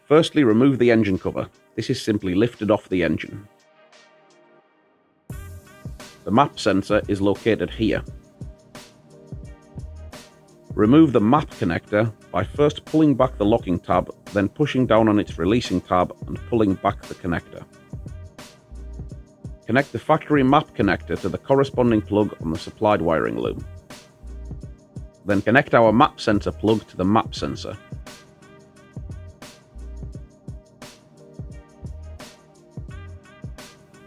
Firstly, remove the engine cover. This is simply lifted off the engine. The map sensor is located here. Remove the map connector by first pulling back the locking tab, then pushing down on its releasing tab and pulling back the connector. Connect the factory map connector to the corresponding plug on the supplied wiring loom. Then connect our map sensor plug to the map sensor.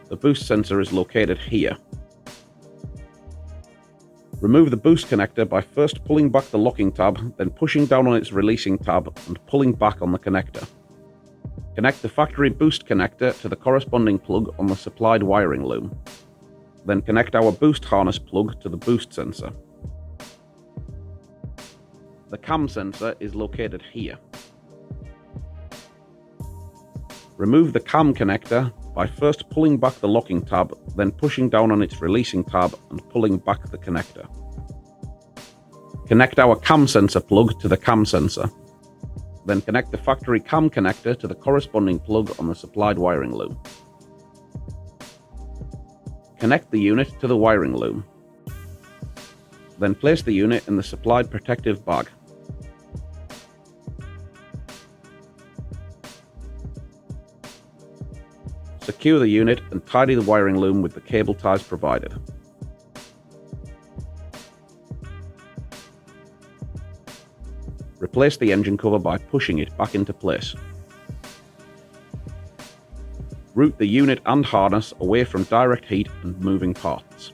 The boost sensor is located here. Remove the boost connector by first pulling back the locking tab, then pushing down on its releasing tab and pulling back on the connector. Connect the factory boost connector to the corresponding plug on the supplied wiring loom. Then connect our boost harness plug to the boost sensor. The cam sensor is located here. Remove the cam connector by first pulling back the locking tab, then pushing down on its releasing tab and pulling back the connector. Connect our cam sensor plug to the cam sensor. Then connect the factory cam connector to the corresponding plug on the supplied wiring loom. Connect the unit to the wiring loom. Then place the unit in the supplied protective bag. Secure the unit and tidy the wiring loom with the cable ties provided. Replace the engine cover by pushing it back into place. Route the unit and harness away from direct heat and moving parts.